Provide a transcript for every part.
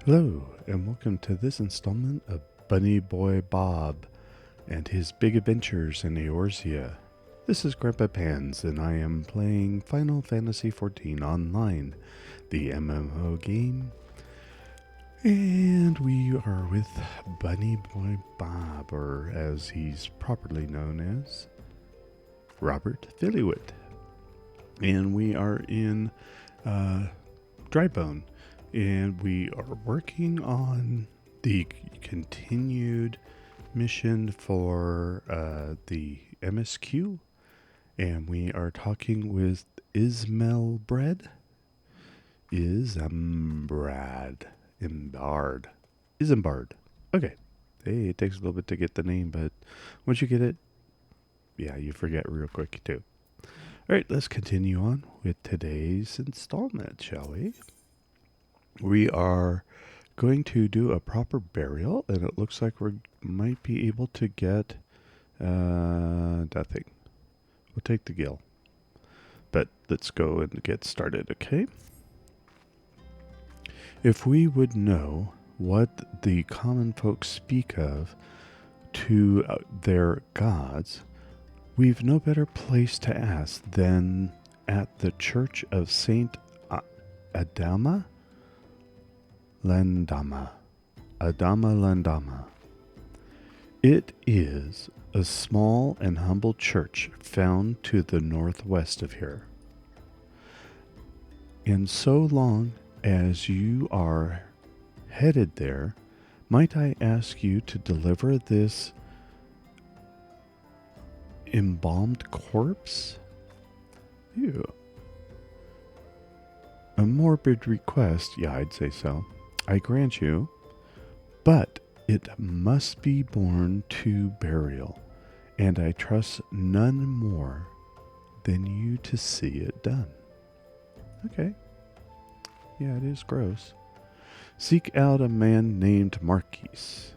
Hello, and welcome to this installment of Bunny Boy Bob and his big adventures in Eorzea. This is Grandpa Pans, and I am playing Final Fantasy XIV Online, the MMO game. And we are with Bunny Boy Bob, or as he's properly known as, Robert Fillywood. And we are in Drybone. And we are working on the continued mission for the MSQ. And we are talking with Ismelbrad. Isambard. Okay. Hey, it takes a little bit to get the name, but once you get it, yeah, you forget real quick too. All right, let's continue on with today's installment, shall we? We are going to do a proper burial, and it looks like we might be able to get nothing. We'll take the gill. But let's go and get started, okay? If we would know what the common folk speak of to their gods, we've no better place to ask than at the Church of Saint Adama Landama. It is a small and humble church found to the northwest of here. And so long as you are headed there, might I ask you to deliver this embalmed corpse? Ew. A morbid request, yeah, I'd say so. I grant you, but it must be borne to burial, and I trust none more than you to see it done. Okay. Yeah, it is gross. Seek out a man named Marquis.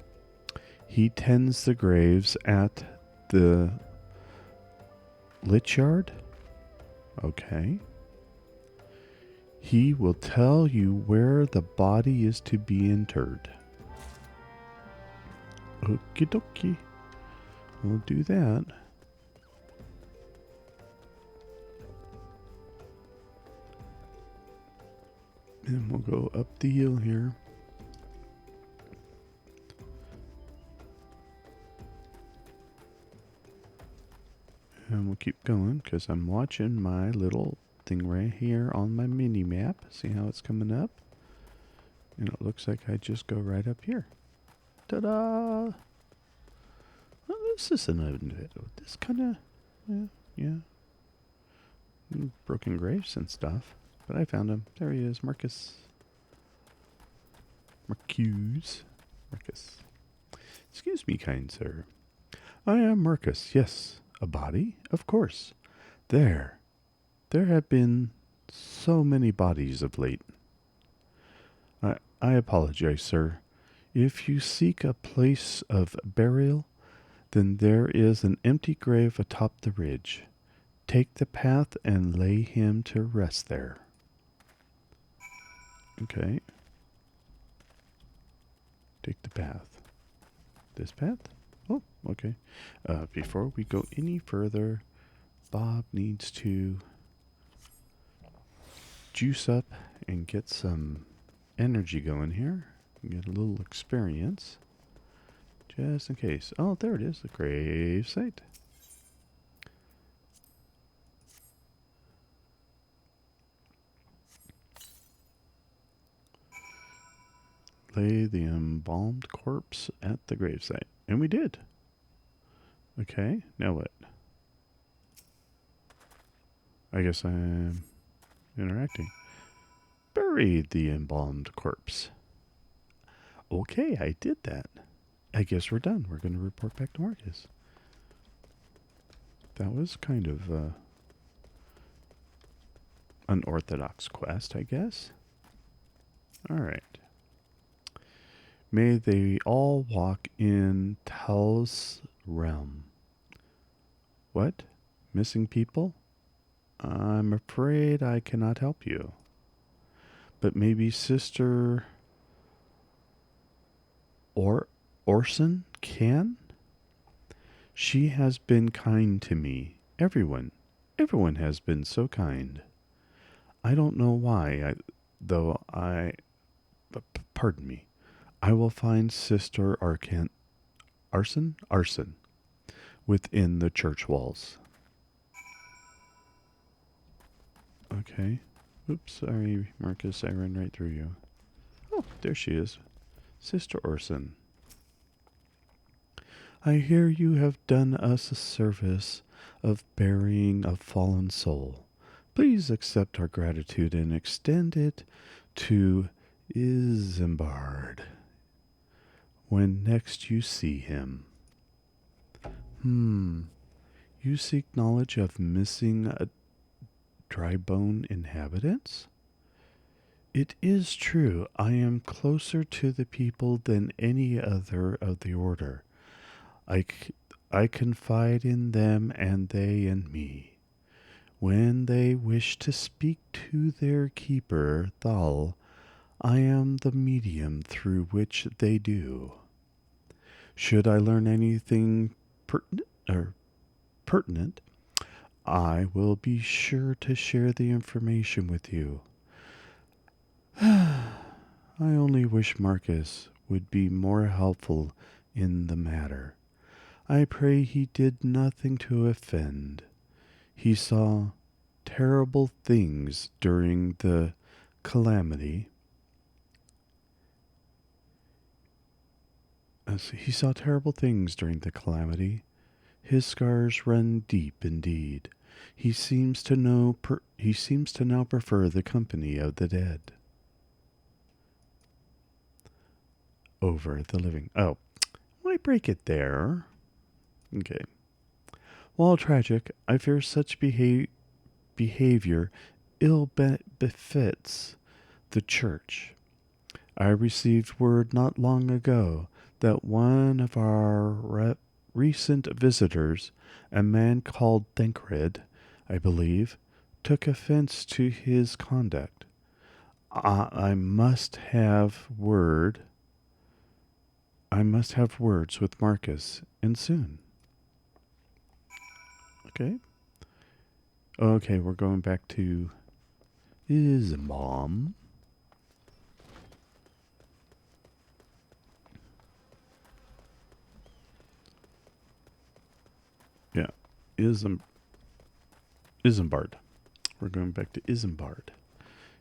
He tends the graves at the Lichyard. Okay. He will tell you where the body is to be interred. Okie dokie. We'll do that. And we'll go up the hill here. And we'll keep going because I'm watching my little thing right here on my mini map. See how it's coming up? And it looks like I just go right up here. Ta-da! Well, this isn't this kind of, yeah. Broken graves and stuff. But I found him. There he is, Marcus. Marcus. Excuse me, kind sir. I am Marcus, yes. A body? Of course. There have been so many bodies of late. I apologize, sir. If you seek a place of burial, then there is an empty grave atop the ridge. Take the path and lay him to rest there. Okay. Take the path. This path? Oh, okay. Before we go any further, Bob needs to juice up and get some energy going here. Get a little experience. Just in case. Oh, there it is, the grave site. Lay the embalmed corpse at the gravesite. And we did. Okay, now what? I guess I'm interacting. Buried the embalmed corpse. Okay, I did that. I guess we're done. We're going to report back to Marcus. That was kind of unorthodox quest, I guess. Alright. May they all walk in Tal's realm. What? Missing people? I'm afraid I cannot help you. But maybe Sister Or Orson can? She has been kind to me. Everyone has been so kind. I don't know why, though I, pardon me. I will find Sister Arson, within the church walls. Okay. Oops, sorry, Marcus, I ran right through you. Oh, there she is. Sister Orson. I hear you have done us a service of burying a fallen soul. Please accept our gratitude and extend it to Isambard when next you see him. You seek knowledge of missing Drybone inhabitants? It is true, I am closer to the people than any other of the order. I confide in them and they in me. When they wish to speak to their keeper, Thal, I am the medium through which they do. Should I learn anything pertinent, I will be sure to share the information with you. I only wish Marcus would be more helpful in the matter. I pray he did nothing to offend. He saw terrible things during the calamity. His scars run deep indeed. He seems to now prefer the company of the dead over the living. Oh, why break it there? Okay. While tragic, I fear such behavior ill befits the church. I received word not long ago that one of our recent visitors, a man called Thancred, I believe, took offense to his conduct. I must have words with Marcus, and soon. Okay. Okay, we're going back to his mom. Yeah, Isambard. We're going back to Isambard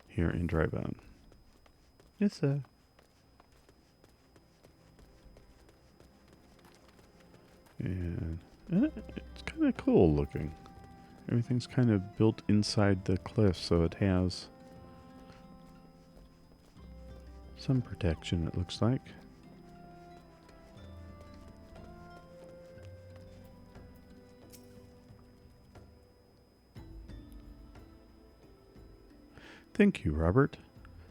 here in Drybone. Yes, sir. And it's kind of cool looking. Everything's kind of built inside the cliff, so it has some protection, it looks like. Thank you, Robert.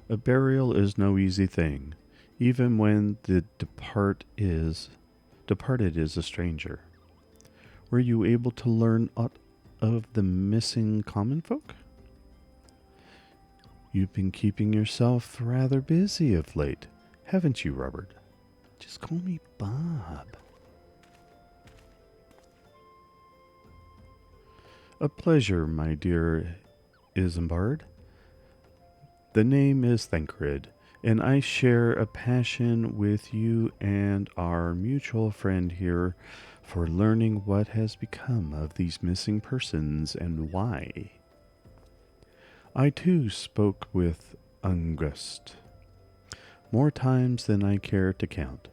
A burial is no easy thing, even when the departed is a stranger. Were you able to learn aught of the missing common folk? You've been keeping yourself rather busy of late, haven't you, Robert? Just call me Bob. A pleasure, my dear Isambard. The name is Thancred, and I share a passion with you and our mutual friend here for learning what has become of these missing persons and why. I too spoke with OUEST more times than I care to count.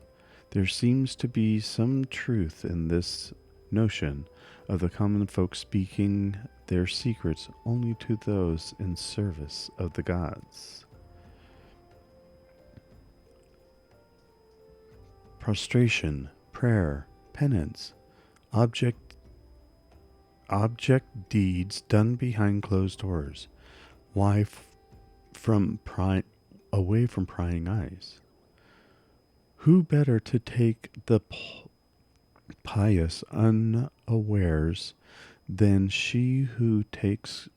There seems to be some truth in this notion of the common folk speaking their secrets only to those in service of the gods. Prostration, prayer, penance, object deeds done behind closed doors. Why away from prying eyes? Who better to take the pious unawares than she who takes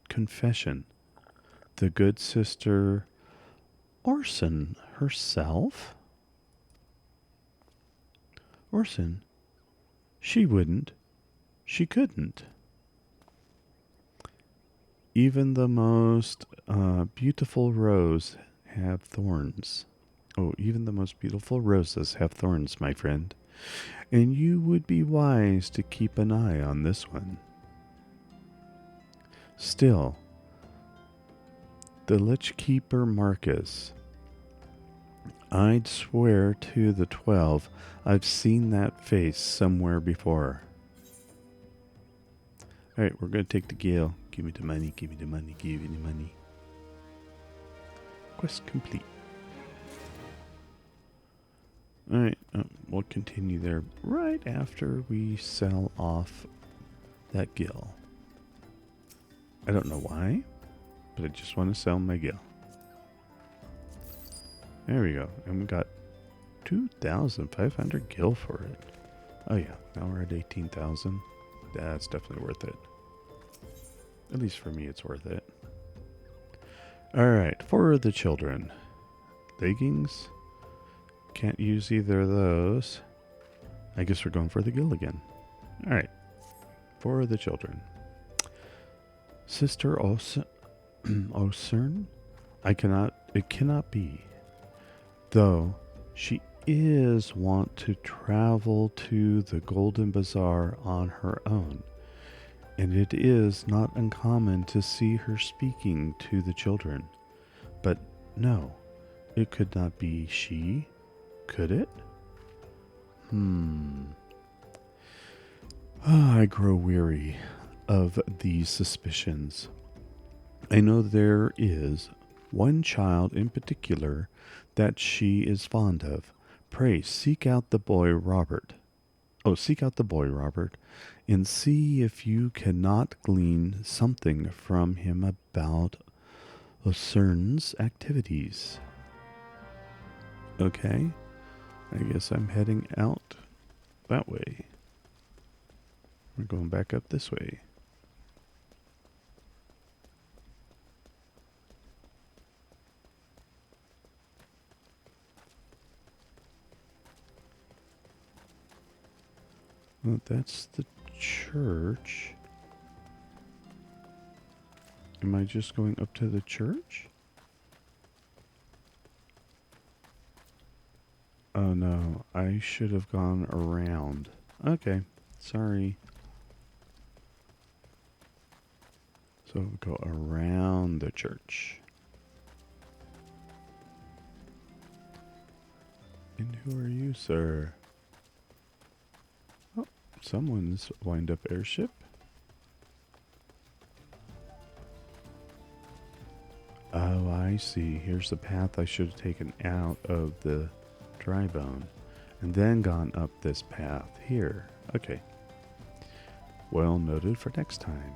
confession, the good sister Orson herself? Orson, she wouldn't. She couldn't. Even the most beautiful rose have thorns. Oh, even the most beautiful roses have thorns, my friend. And you would be wise to keep an eye on this one. Still, the Lich Keeper Marcus, I'd swear to the 12 I've seen that face somewhere before. Alright, we're going to take the Gale. Give me the money, give me the money, give me the money. Quest complete. Alright, we'll continue there right after we sell off that Gil. I don't know why, but I just want to sell my Gil. There we go. And we got 2,500 Gil for it. Oh yeah, now we're at 18,000. That's definitely worth it. At least for me, it's worth it. Alright, for the children. Leggings. Can't use either of those. I guess we're going for the Gil again. Alright. For the children. Sister Osern? It cannot be. Though she is wont to travel to the Golden Bazaar on her own, and it is not uncommon to see her speaking to the children. But no, it could not be she, could it? I grow weary of these suspicions. I know there is one child in particular that she is fond of. Pray seek out the boy Robert. Oh, seek out the boy Robert, and see if you cannot glean something from him about Osern's activities. Okay, I guess I'm heading out that way. We're going back up this way. Well, that's the church. Am I just going up to the church? Oh no, I should have gone around. Okay, sorry. So we'll go around the church. And who are you, sir? Oh, someone's wind-up airship. Oh, I see. Here's the path I should have taken out of the Drybone, and then gone up this path here. Okay. Well noted for next time.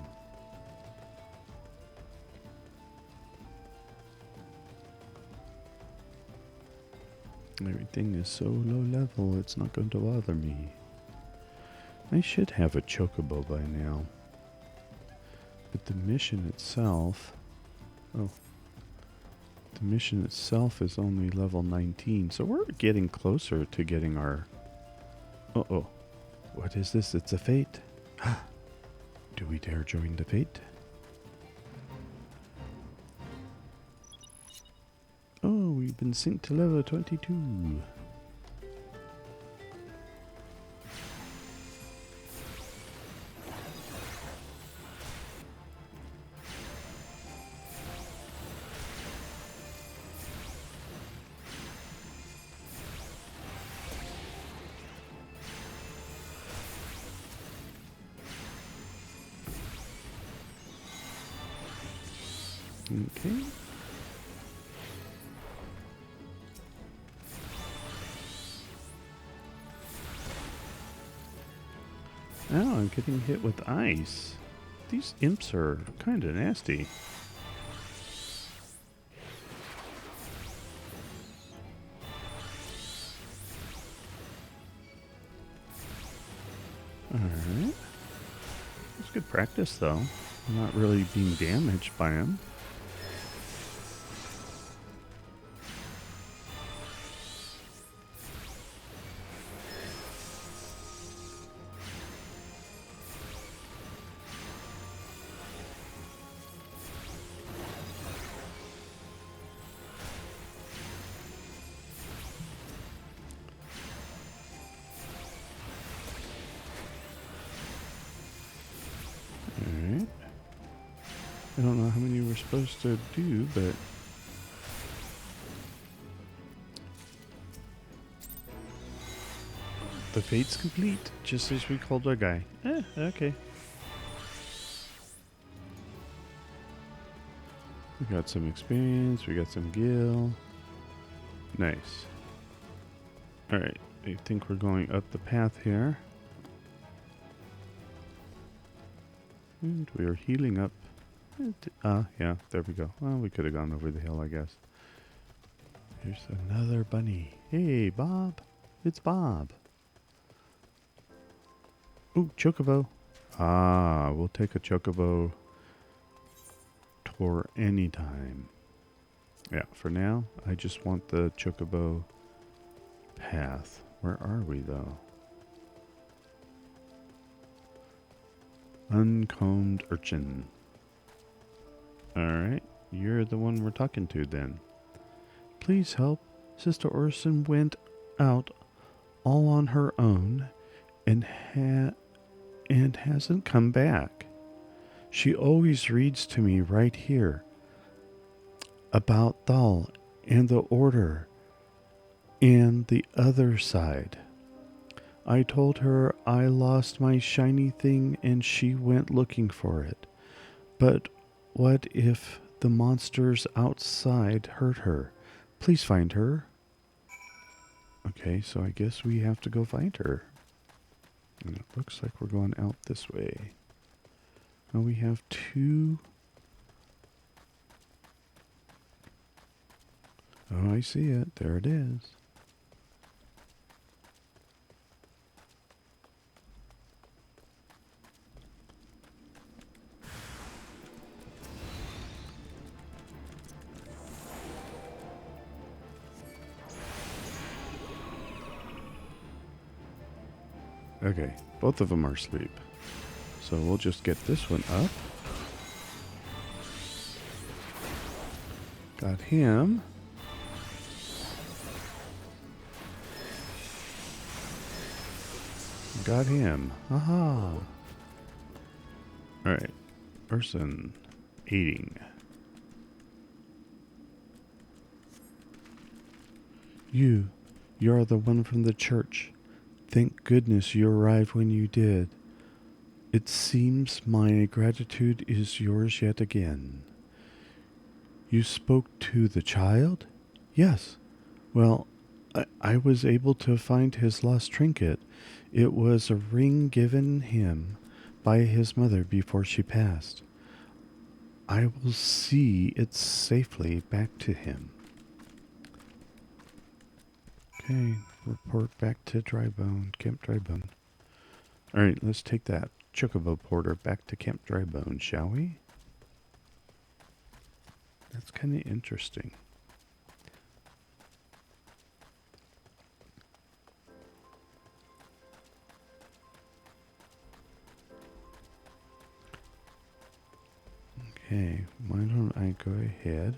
Everything is so low level, it's not going to bother me. I should have a chocobo by now. But the mission itself... Oh. The mission itself is only level 19, so we're getting closer to getting our... Uh-oh. What is this? It's a fate. Do we dare join the fate? Oh, we've been synced to level 22. Okay. Oh, I'm getting hit with ice. These imps are kind of nasty. Alright. It's good practice, though. I'm not really being damaged by them. I don't know how many we're supposed to do, but... The fate's complete, just as we called our guy. Okay. We got some experience, we got some gil. Nice. Alright, I think we're going up the path here. And we are healing up. Yeah, there we go. Well, we could have gone over the hill, I guess. Here's another bunny. Hey, Bob. It's Bob. Ooh, chocobo. Ah, we'll take a chocobo tour anytime. Yeah, for now, I just want the chocobo path. Where are we, though? Uncombed urchin. Alright, you're the one we're talking to then. Please help. Sister Orson went out all on her own and hasn't come back. She always reads to me right here about Thal and the Order and the other side. I told her I lost my shiny thing and she went looking for it. But what if the monsters outside hurt her? Please find her. Okay, so I guess we have to go find her. And it looks like we're going out this way. Now we have two. Oh, I see it. There it is. Okay, both of them are asleep. So we'll just get this one up. Got him. Got him. Aha. Alright. Urson. Eating. You're the one from the church. Thank goodness you arrived when you did. It seems my gratitude is yours yet again. You spoke to the child? Yes. Well, I was able to find his lost trinket. It was a ring given him by his mother before she passed. I will see it safely back to him. Okay, report back to Drybone, Camp Drybone. Alright, let's take that chocobo porter back to Camp Drybone, shall we? That's kind of interesting. Okay, why don't I go ahead?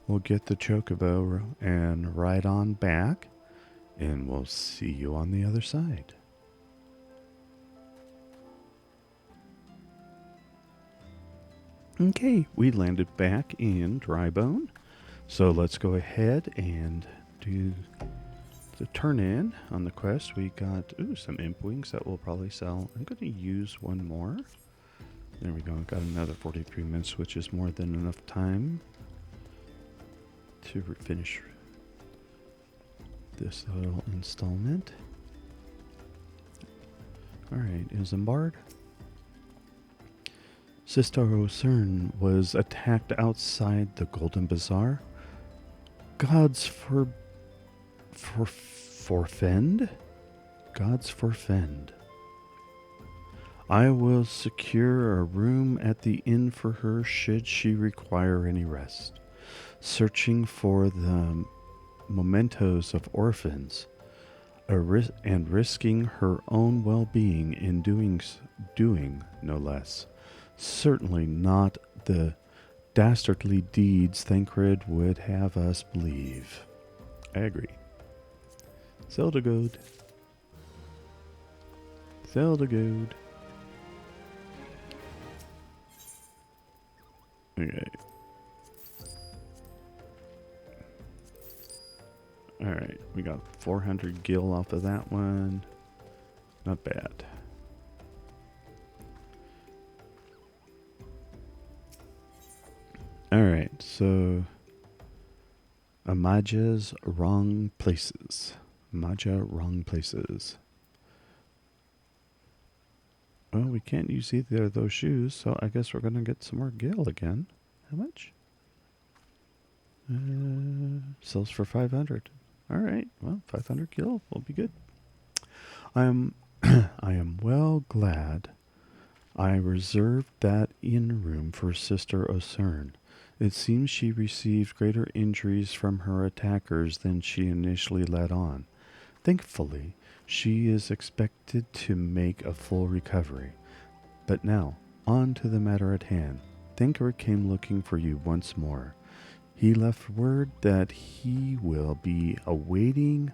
We'll get the chocobo and ride on back, and we'll see you on the other side. Okay, we landed back in Drybone. So let's go ahead and do the turn in on the quest. We got some imp wings that we'll probably sell. I'm going to use one more. There we go. Got another 43 minutes, which is more than enough time to finish this little installment. Alright, Isambard. Sister Orson was attacked outside the Golden Bazaar. Gods forfend? Gods forfend. I will secure a room at the inn for her should she require any rest. Searching for the mementos of orphans, and risking her own well-being in doing no less. Certainly not the dastardly deeds Thancred would have us believe. I agree. Zelda Goad. Okay. Alright, we got 400 gil off of that one. Not bad. Alright, so Amalj'aa's wrong places. Amalj'aa wrong places. Well, we can't use either of those shoes, so I guess we're gonna get some more gil again. How much? Sells for 500. Alright, well, 500 gil will be good. I am well glad I reserved that inn room for Sister O'Cern. It seems she received greater injuries from her attackers than she initially let on. Thankfully, she is expected to make a full recovery. But now, on to the matter at hand. Thancred came looking for you once more. He left word that he will be waiting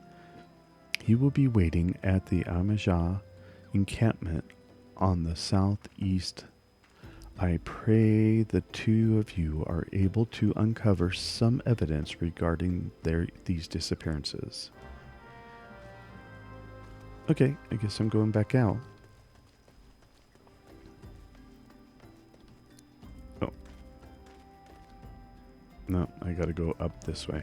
at the Amalj'aa encampment on the southeast. I pray the two of you are able to uncover some evidence regarding these disappearances. Okay, I guess I'm going back out. Oh. No, I gotta go up this way.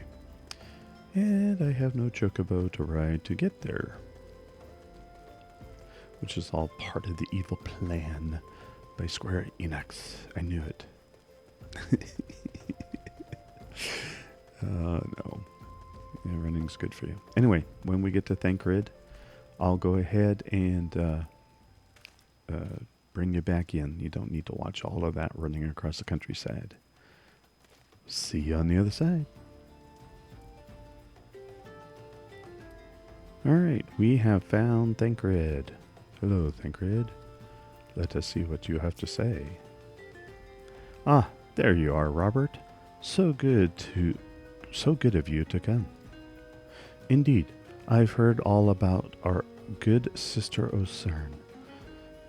And I have no chocobo to ride to get there. Which is all part of the evil plan by Square Enix. I knew it. No. Yeah, running's good for you. Anyway, when we get to Thancred, I'll go ahead and bring you back in. You don't need to watch all of that running across the countryside. See you on the other side. Alright, we have found Thancred. Hello, Thancred. Let us see what you have to say. Ah, there you are, Robert. So good of you to come. Indeed, I've heard all about our good Sister O'Cern.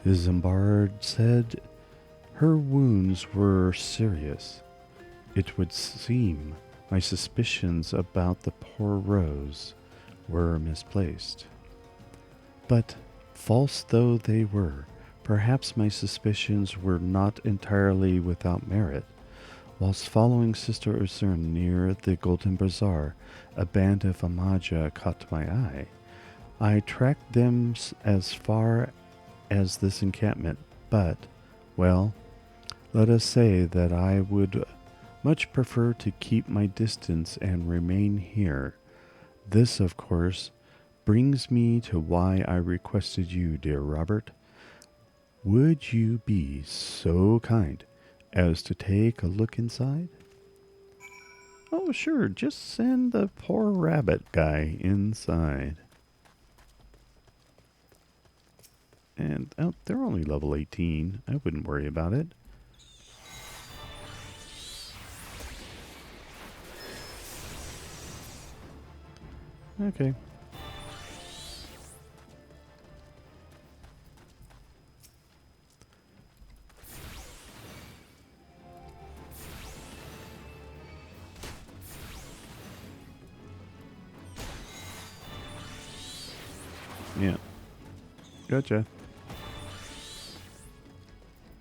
Isambard said her wounds were serious. It would seem my suspicions about the poor Rose were misplaced. But, false though they were, perhaps my suspicions were not entirely without merit. Whilst following Sister O'Cern near the Golden Bazaar, a band of Amalj'aa caught my eye. I tracked them as far as this encampment, but, well, let us say that I would much prefer to keep my distance and remain here. This, of course, brings me to why I requested you, dear Robert. Would you be so kind as to take a look inside? Oh, sure, just send the poor rabbit guy inside. And they're only level 18. I wouldn't worry about it. Okay. Yeah. Gotcha.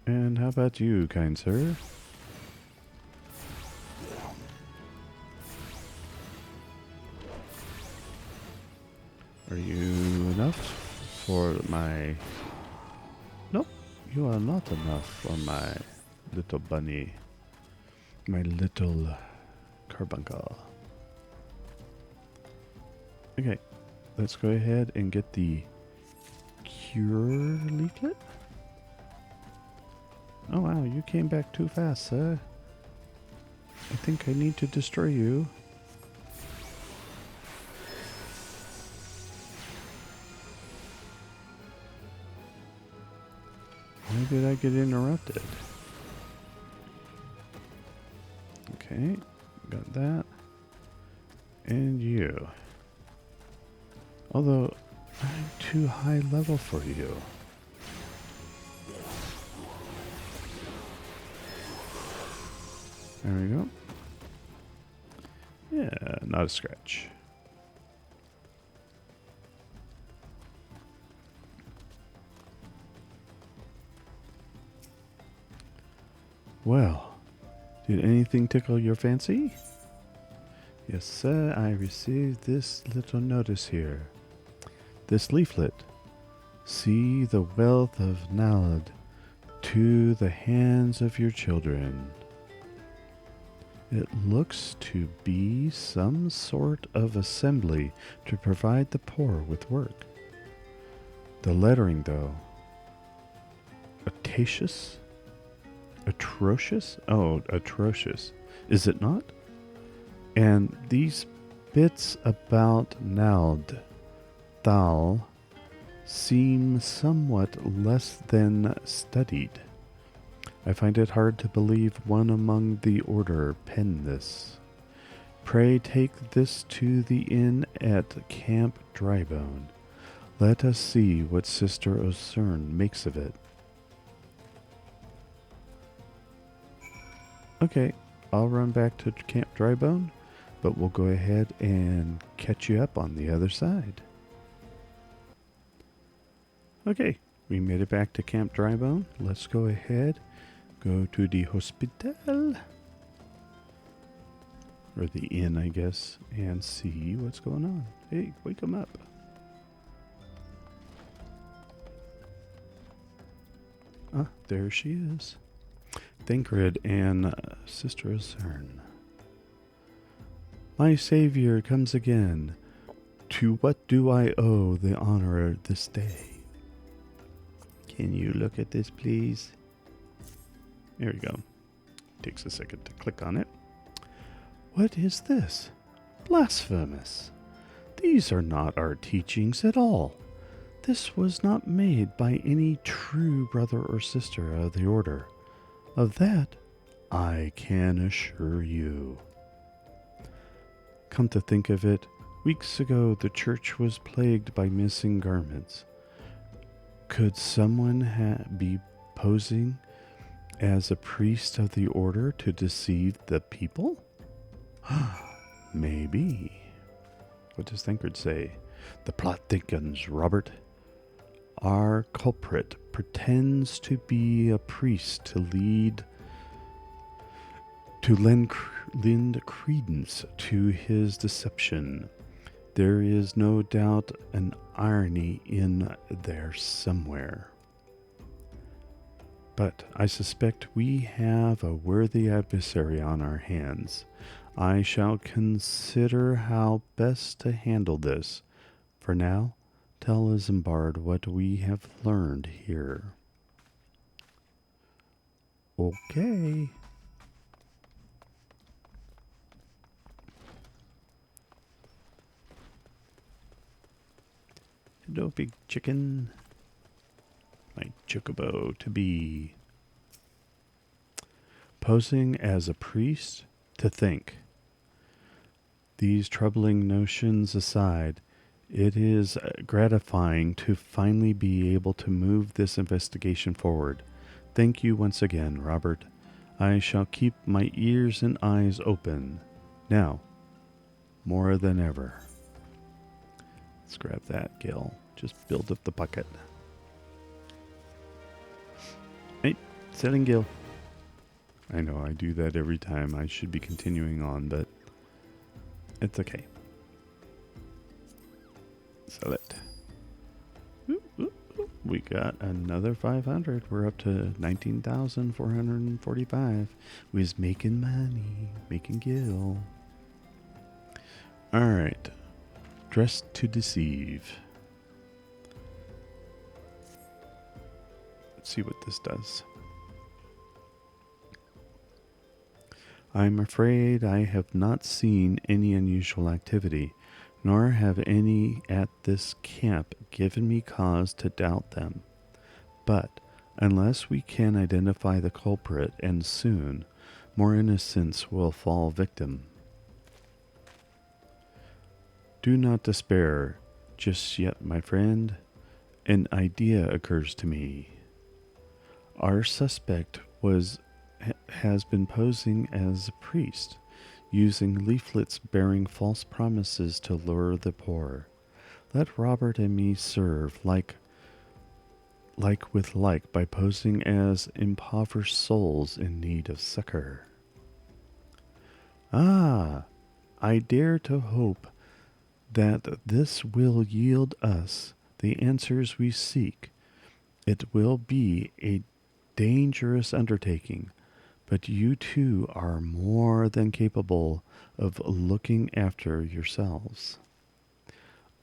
And how about you, kind sir? Are you enough for my... Nope, you are not enough for my little bunny. My little carbuncle. Okay, let's go ahead and get the cure leaflet. Oh wow, you came back too fast, sir. I think I need to destroy you. Why did I get interrupted? Okay, got that. And you. Although, I'm too high level for you. There we go. Yeah, not a scratch. Well, did anything tickle your fancy? Yes, sir, I received this little notice here. This leaflet. See the wealth of Nald to the hands of your children. It looks to be some sort of assembly to provide the poor with work. The lettering, though, atrocious? Atrocious? Oh, atrocious. Is it not? And these bits about Nald, Thal, seem somewhat less than studied. I find it hard to believe one among the order penned this. Pray take this to the inn at Camp Drybone. Let us see what Sister O'Cern makes of it. Okay, I'll run back to Camp Drybone, but we'll go ahead and catch you up on the other side. Okay, we made it back to Camp Drybone. Let's go ahead, go to the hospital, or the inn, I guess, and see what's going on. Hey, wake him up. Ah, there she is. Thancred and Sister O'Cern. My Savior comes again. To what do I owe the honor this day? Can you look at this, please? There we go. Takes a second to click on it. What is this? Blasphemous. These are not our teachings at all. This was not made by any true brother or sister of the order. Of that, I can assure you. Come to think of it, weeks ago the church was plagued by missing garments. Could someone be posing as a priest of the order to deceive the people? Maybe. What does Thancred say? The plot thickens, Robert. Our culprit pretends to be a priest to lend credence to his deception. There is no doubt an irony in there somewhere. But I suspect we have a worthy adversary on our hands. I shall consider how best to handle this. For now, tell Isambard what we have learned here. Okay. Hello, big chicken. My chocobo to be. Posing as a priest? To think. These troubling notions aside, it is gratifying to finally be able to move this investigation forward. Thank you once again, Robert. I shall keep my ears and eyes open. Now, more than ever. Let's grab that, Gil. Just build up the bucket. Hey, selling Gil. I know I do that every time. I should be continuing on, but it's okay. Sell it. Ooh, ooh, ooh. We got another 500. We're up to 19,445. We was making money, making Gil. All right. Dressed to deceive. Let's see what this does. I'm afraid I have not seen any unusual activity, nor have any at this camp given me cause to doubt them. But unless we can identify the culprit, and soon, more innocents will fall victim. Do not despair just yet, my friend. An idea occurs to me. Our suspect has been posing as a priest, using leaflets bearing false promises to lure the poor. Let Robert and me serve like with like by posing as impoverished souls in need of succor. Ah, I dare to hope that this will yield us the answers we seek. It will be a dangerous undertaking, but you two are more than capable of looking after yourselves.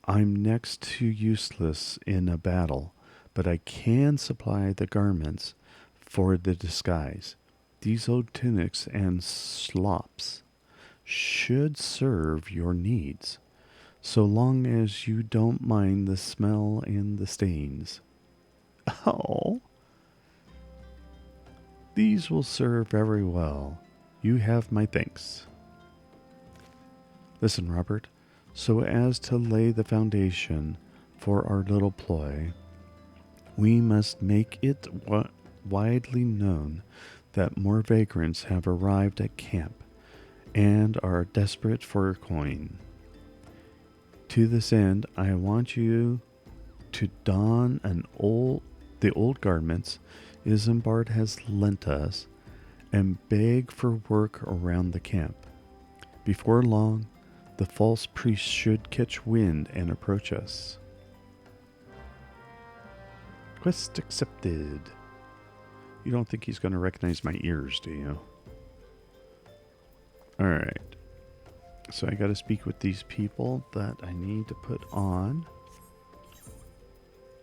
I'm next to useless in a battle, but I can supply the garments for the disguise. These old tunics and slops should serve your needs, so long as you don't mind the smell and the stains. Oh, these will serve very well. You have my thanks. Listen, Robert, so as to lay the foundation for our little ploy, we must make it widely known that more vagrants have arrived at camp and are desperate for coin. To this end, I want you to don the old garments Isambard has lent us and beg for work around the camp. Before long, the false priest should catch wind and approach us. Quest accepted. You don't think he's going to recognize my ears, do you? Alright. So I got to speak with these people that I need to put on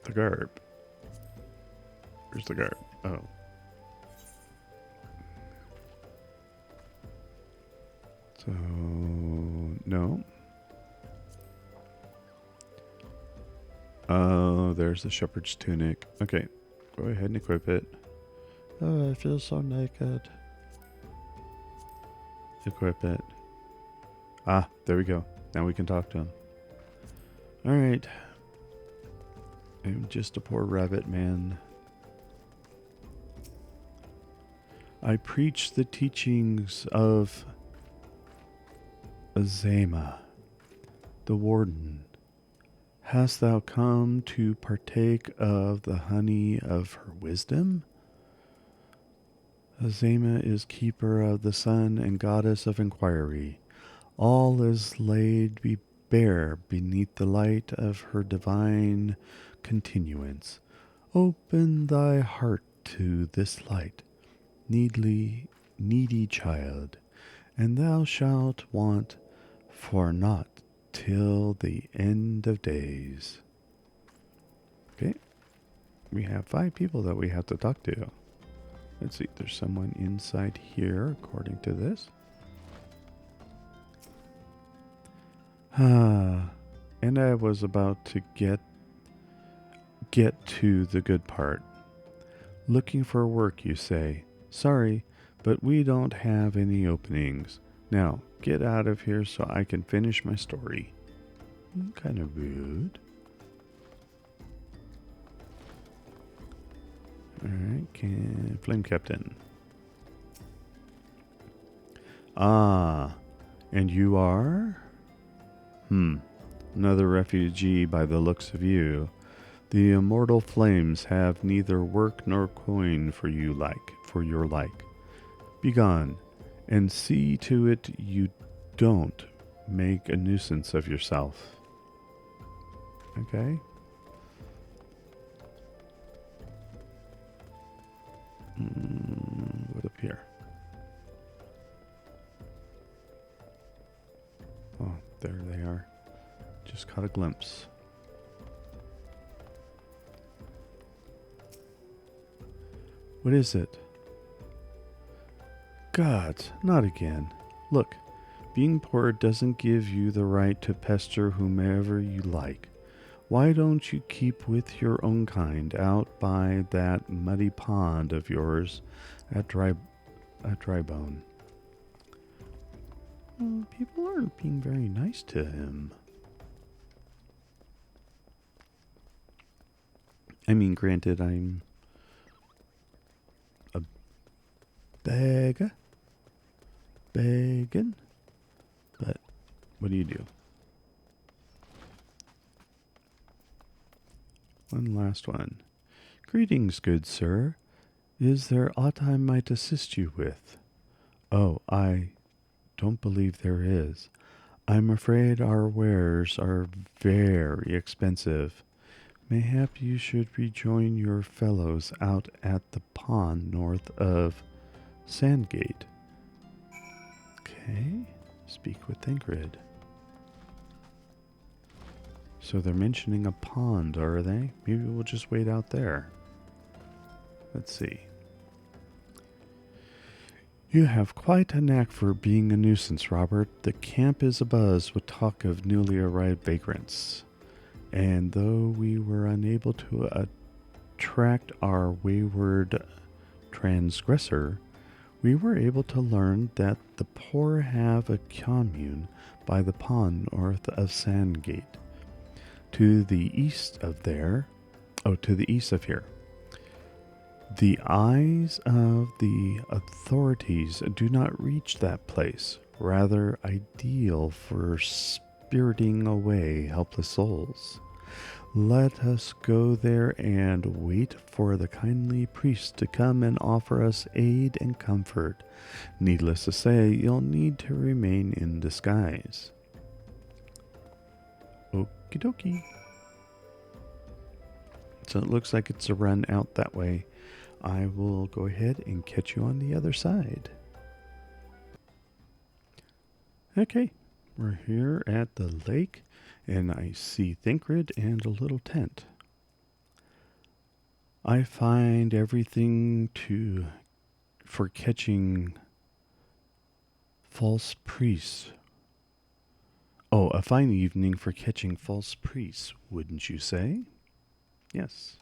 the garb. Where's the garb? Oh. So, no. Oh, there's the shepherd's tunic. Okay, go ahead and equip it. Oh, I feel so naked. Equip it. Ah, there we go. Now we can talk to him. Alright. I'm just a poor rabbit man. I preach the teachings of Amalj'aa, the warden. Hast thou come to partake of the honey of her wisdom? Amalj'aa is keeper of the sun and goddess of inquiry. All is laid bare beneath the light of her divine continuance. Open thy heart to this light, needy child, and thou shalt want for naught till the end of days. Okay, we have 5 people that we have to talk to. Let's see, there's someone inside here, according to this. And I was about to get to the good part. Looking for work, you say. Sorry, but we don't have any openings. Now, get out of here so I can finish my story. Kind of rude. Alright, Flame Captain. Ah, and you are? Another refugee by the looks of you. The immortal flames have neither work nor coin for your like. Begone, and see to it you don't make a nuisance of yourself. Okay? What up here? Oh, there they are. Just caught a glimpse. What is it? God, not again. Look, being poor doesn't give you the right to pester whomever you like. Why don't you keep with your own kind out by that muddy pond of yours at Drybone? Well, people aren't being very nice to him. I mean, granted, I'm Beg. Begging. But what do you do? One last one. Greetings, good sir. Is there aught I might assist you with? Oh, I don't believe there is. I'm afraid our wares are very expensive. Mayhap you should rejoin your fellows out at the pond north of Sandgate. Okay, speak with Thancred. So they're mentioning a pond, are they? Maybe we'll just wait out there. Let's see. You have quite a knack for being a nuisance, Robert. The camp is abuzz with talk of newly arrived vagrants. And though we were unable to attract our wayward transgressor, we were able to learn that the poor have a commune by the pond north of Sandgate, to the east of here. The eyes of the authorities do not reach that place, rather ideal for spiriting away helpless souls. Let us go there and wait for the kindly priest to come and offer us aid and comfort. Needless to say, you'll need to remain in disguise. Okie dokie. So it looks like it's a run out that way. I will go ahead and catch you on the other side. Okay, we're here at the lake, and I see Thancred and a little tent. I find everything for catching false priests. Oh, a fine evening for catching false priests, wouldn't you say? Yes.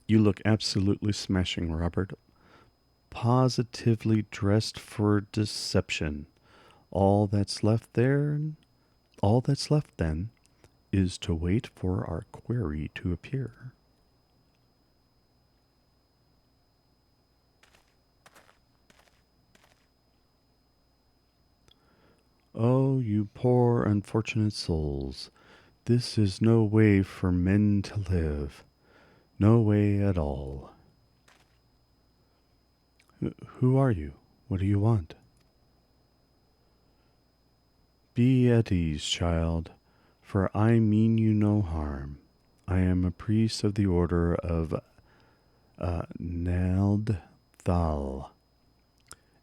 You look absolutely smashing, Robert. Positively dressed for deception. All that's left then, is to wait for our query to appear. Oh, you poor unfortunate souls. This is no way for men to live. No way at all. Who are you? What do you want? Be at ease, child, for I mean you no harm. I am a priest of the order of Naldthal,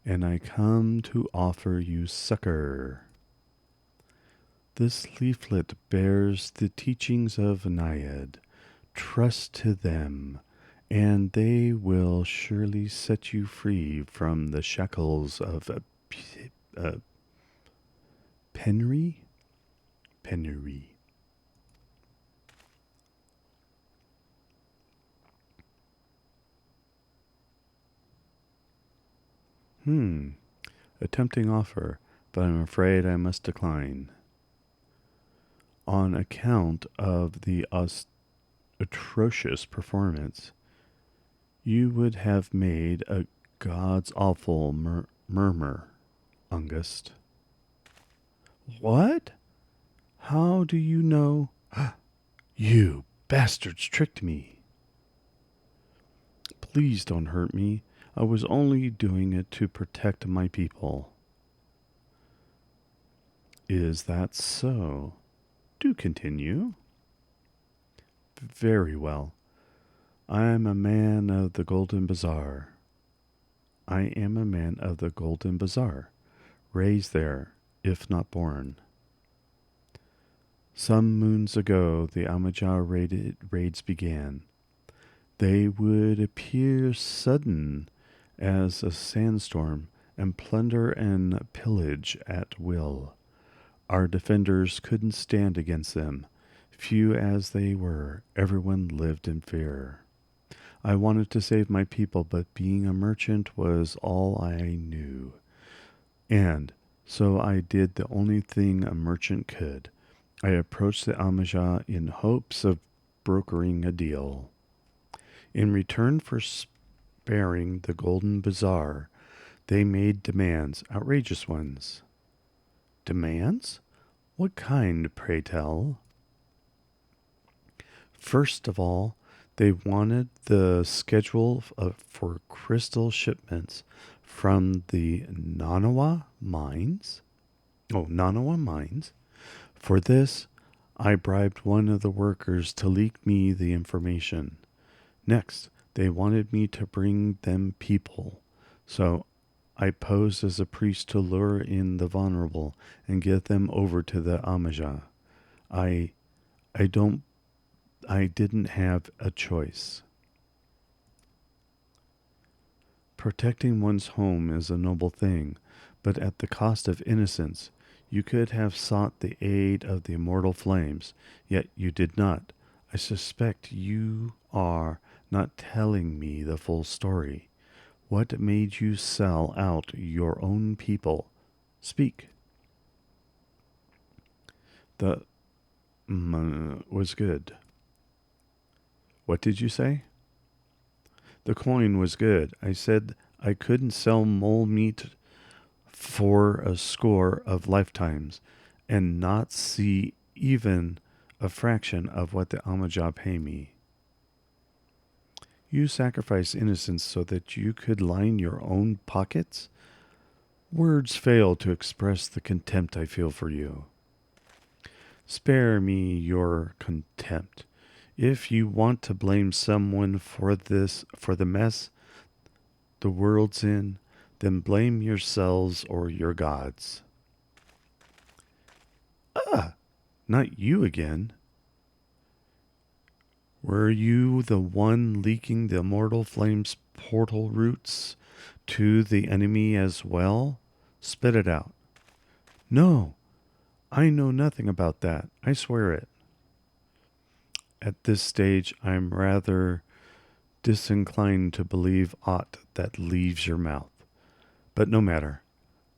and I come to offer you succor. This leaflet bears the teachings of Naiad. Trust to them, and they will surely set you free from the shackles of penury. A tempting offer, but I'm afraid I must decline. On account of the atrocious performance, you would have made a god's awful murmur, August. What? How do you know? You bastards tricked me. Please don't hurt me. I was only doing it to protect my people. Is that so? Do continue. Very well. I am a man of the Golden Bazaar. Raised there, if not born. Some moons ago, the Amalj'aa raids began. They would appear sudden as a sandstorm and plunder and pillage at will. Our defenders couldn't stand against them. Few as they were, everyone lived in fear. I wanted to save my people, but being a merchant was all I knew. And so I did the only thing a merchant could. I approached the Amalj'aa in hopes of brokering a deal. In return for sparing the Golden Bazaar, they made demands, outrageous ones. Demands? What kind, pray tell? First of all, they wanted the schedule for crystal shipments from the Nanawa mines. Nanawa mines. For this, I bribed one of the workers to leak me the information. Next, they wanted me to bring them people. So I posed as a priest to lure in the vulnerable and get them over to the Amalj'aa. I didn't have a choice. Protecting one's home is a noble thing, but at the cost of innocence. You could have sought the aid of the immortal flames, yet you did not. I suspect you are not telling me the full story. What made you sell out your own people? Speak. The was good. What did you say? The coin was good. I said I couldn't sell mole meat for a score of lifetimes and not see even a fraction of what the Amalj'aa pay me. You sacrifice innocence so that you could line your own pockets? Words fail to express the contempt I feel for you. Spare me your contempt. If you want to blame someone for the mess the world's in, then blame yourselves or your gods. Not you again. Were you the one leaking the immortal flames portal routes to the enemy as well? Spit it out. No, I know nothing about that. I swear it. At this stage, I'm rather disinclined to believe aught that leaves your mouth. But no matter.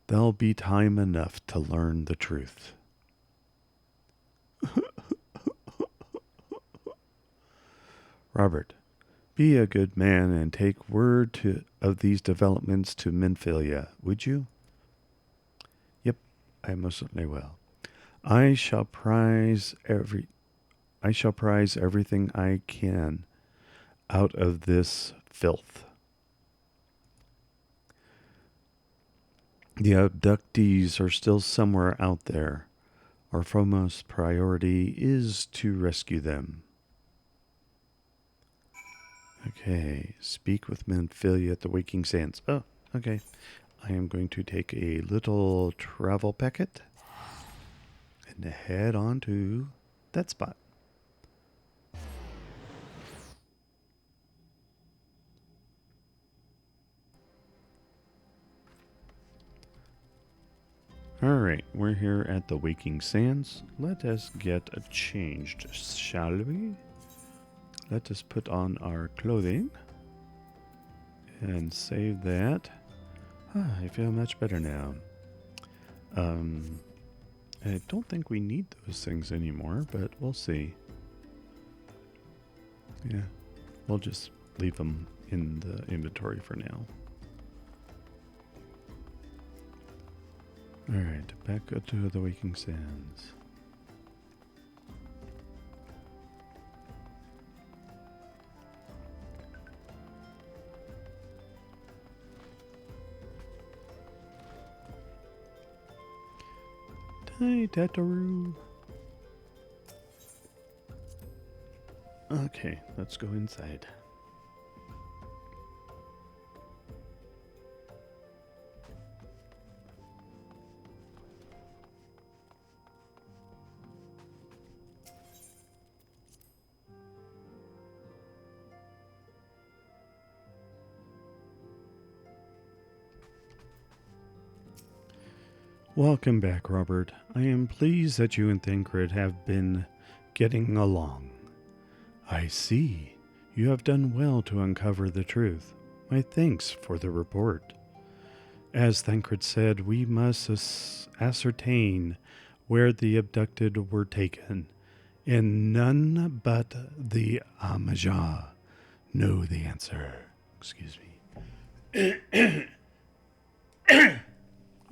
There'll be time enough to learn the truth. Robert, be a good man and take word of these developments to Menphilia, would you? Yep, I most certainly will. I shall prize everything I can out of this filth. The abductees are still somewhere out there. Our foremost priority is to rescue them. Okay, speak with Menphilia at the Waking Sands. Oh, okay. I am going to take a little travel packet and head on to that spot. Alright, we're here at the Waking Sands. Let us get changed, shall we? Let us put on our clothing and save that. I feel much better now. I don't think we need those things anymore, but we'll see. Yeah, we'll just leave them in the inventory for now. Alright, back to the Waking Sands. Hi, Tataru. Okay, let's go inside. Welcome back, Robert. I am pleased that you and Thancred have been getting along. I see. You have done well to uncover the truth. My thanks for the report. As Thancred said, we must ascertain where the abducted were taken, and none but the Amalj'aa know the answer. Excuse me.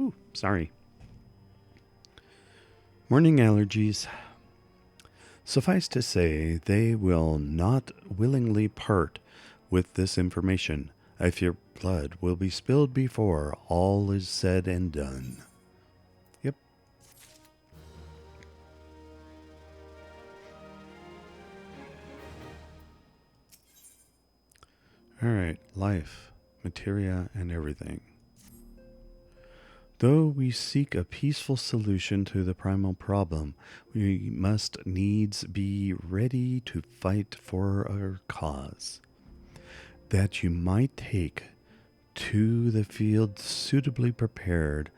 Ooh, sorry. Morning allergies. Suffice to say, they will not willingly part with this information. I fear blood will be spilled before all is said and done. Yep. All right, life, materia, and everything. Though we seek a peaceful solution to the primal problem, we must needs be ready to fight for our cause. That you might take to the field suitably prepared,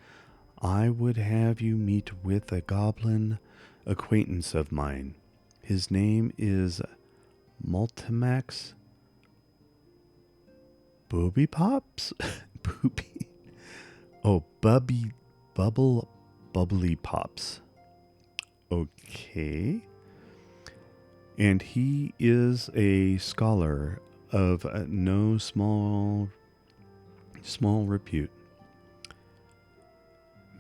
I would have you meet with a goblin acquaintance of mine. His name is Multimax Booby Pops? Booby? Oh, Bubbly Pops. Okay. And he is a scholar of no small repute.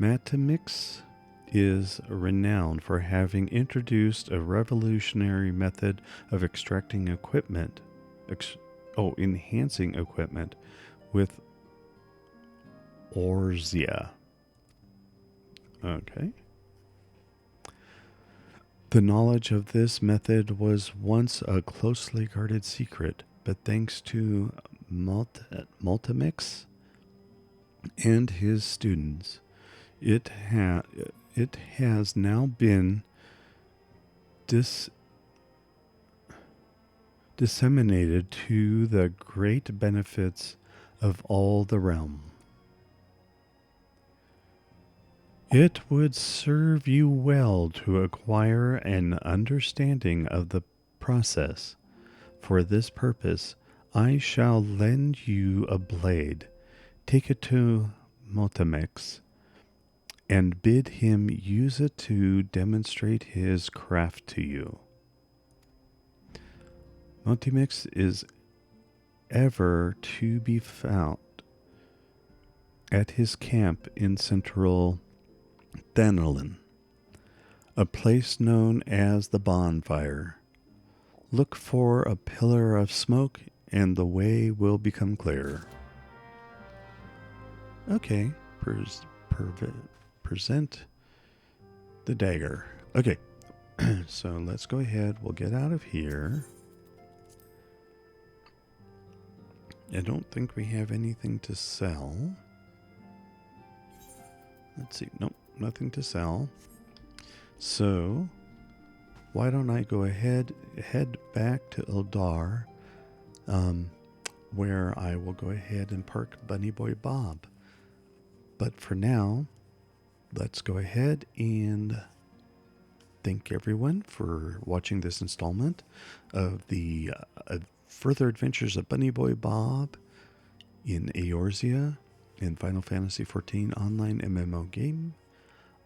Matamix is renowned for having introduced a revolutionary method of extracting equipment, enhancing equipment with OUEST. Okay. The knowledge of this method was once a closely guarded secret, but thanks to Multimix and his students, it has now been disseminated to the great benefits of all the realm. It would serve you well to acquire an understanding of the process. For this purpose, I shall lend you a blade. Take it to Multimix and bid him use it to demonstrate his craft to you. Multimix is ever to be found at his camp in central Thancred, a place known as the bonfire. Look for a pillar of smoke and the way will become clear. Okay, present the dagger. Okay, so let's go ahead. We'll get out of here. I don't think we have anything to sell. Let's see. Nope, nothing to sell. So, why don't I go ahead, head back to Ildar, where I will go ahead and park Bunny Boy Bob. But for now, let's go ahead and thank everyone for watching this installment of the further adventures of Bunny Boy Bob in Eorzea in Final Fantasy XIV online MMO game.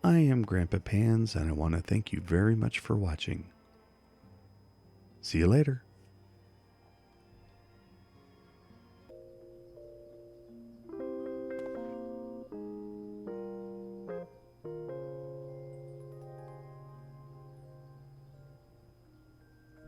I am Grandpa Pans, and I want to thank you very much for watching. See you later.